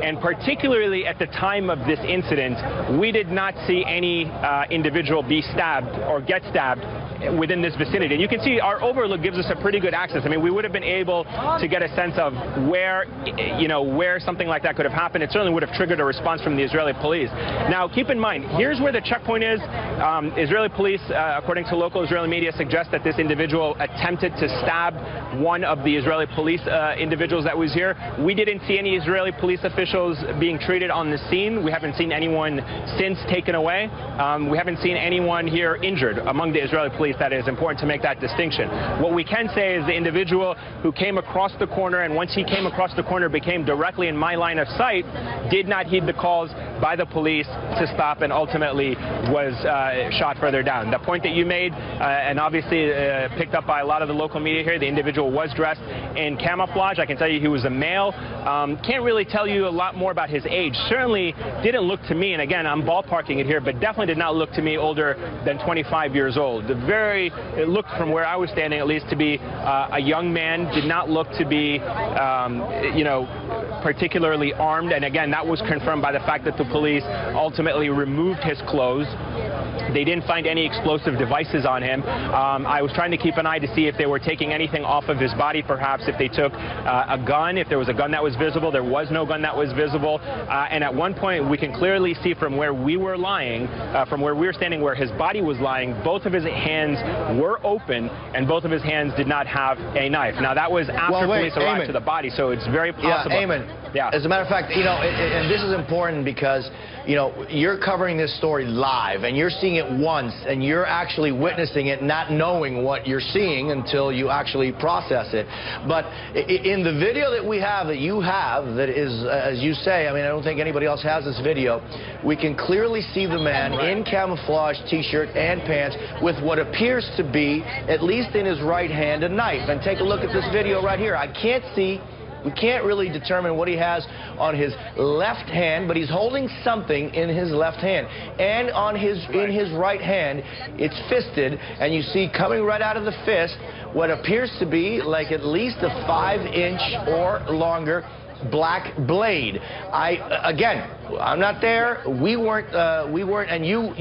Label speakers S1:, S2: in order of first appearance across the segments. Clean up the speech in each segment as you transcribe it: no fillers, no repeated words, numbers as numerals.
S1: And particularly at the time of this incident, we did not see any individual be stabbed or get stabbed within this vicinity. And you can see our overlook gives us a pretty good access. I mean, we would have been able to get a sense of where, where something like that could have happened. It certainly would have triggered a response from the Israeli police. Now, keep in mind, here's where the checkpoint is. Israeli police, according to local Israeli media, suggest that this individual attempted to stab one of the Israeli police individuals that was here. We didn't see any Israeli police officials being treated on the scene. We haven't seen anyone since taken away. We haven't seen anyone here injured among the Israeli police. That is important to make that distinction. What we can say is the individual who came across the corner, and once he came across the corner became directly in my line of sight, did not heed the calls by the police to stop and ultimately was shot further down. The point that you made, and obviously picked up by a lot of the local media here, the individual was dressed in camouflage. I can tell you he was a male. Can't really tell you a lot more about his age. Certainly didn't look to me, and again, I'm ballparking it here, but definitely did not look to me older than 25 years old. It looked from where I was standing at least to be a young man, did not look to be, particularly armed. And again, that was confirmed by the fact that the police ultimately removed his clothes. They didn't find any explosive devices on him. I was trying to keep an eye to see if they were taking anything off of his body, perhaps if they took a gun, if there was a gun that was visible. There was no gun that was visible. And at one point, we can clearly see from where we were lying, from where we were standing, where his body was lying, both of his hands were open, and both of his hands did not have a knife. Now, that was after police arrived to the body, so it's very possible.
S2: Yeah, Eamon.
S1: Yeah.
S2: As a matter of fact, and this is important because, you're covering this story live, and you're seeing it once, and you're actually witnessing it, not knowing what you're seeing until you actually process it. But in the video that we have, that you have, that is, as you say, I mean, I don't think anybody else has this video, we can clearly see the man in camouflage T-shirt and pants with what appears to be, at least in his right hand, a knife. And take a look at this video right here. We can't really determine what he has on his left hand, but he's holding something in his left hand. And in his right hand, it's fisted, and you see coming right out of the fist what appears to be like at least a 5-inch or longer black blade. Again, I'm not there. We weren't, and you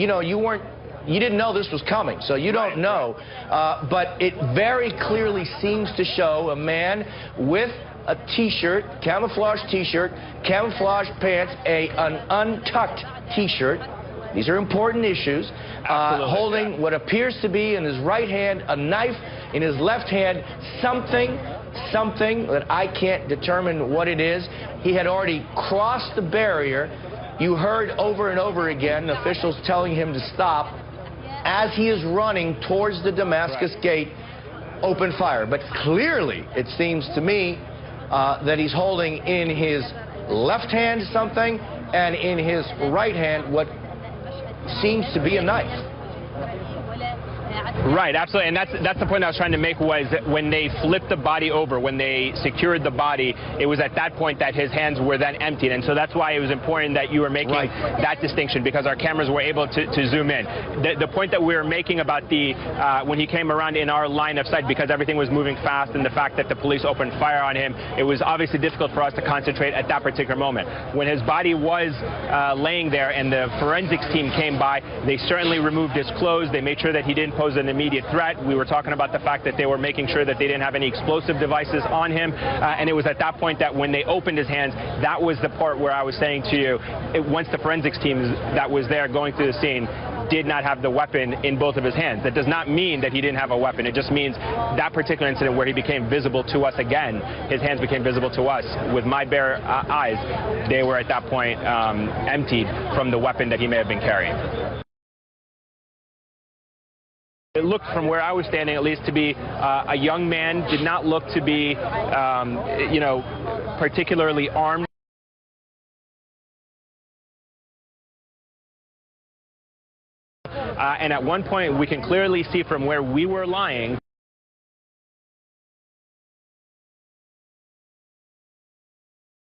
S2: didn't know this was coming, so you don't know. But it very clearly seems to show a man with a T-shirt, camouflage T-shirt, camouflage pants, an untucked T-shirt. These are important issues. Holding what appears to be in his right hand a knife, in his left hand something that I can't determine what it is. He had already crossed the barrier. You heard over and over again officials telling him to stop. As he is running towards the Damascus gate, open fire. But clearly, it seems to me, that he's holding in his left hand something, and in his right hand what seems to be a knife.
S1: Right, absolutely, and that's the point I was trying to make, was that when they flipped the body over, when they secured the body, it was at that point that his hands were then emptied, and so that's why it was important that you were making that distinction, because our cameras were able to zoom in. The point that we were making about when he came around in our line of sight, because everything was moving fast, and the fact that the police opened fire on him, it was obviously difficult for us to concentrate at that particular moment. When his body was laying there and the forensics team came by, they certainly removed his clothes. They made sure that he didn't pose an immediate threat. We were talking about the fact that they were making sure that they didn't have any explosive devices on him, and it was at that point that when they opened his hands, that was the part where I was saying to you, once the forensics team that was there going through the scene did not have the weapon in both of his hands. That does not mean that he didn't have a weapon. It just means that particular incident where he became visible to us again, his hands became visible to us with my bare eyes, they were at that point emptied from the weapon that he may have been carrying. It looked from where I was standing at least to be a young man, did not look to be, particularly armed. And at one point, we can clearly see from where we were lying,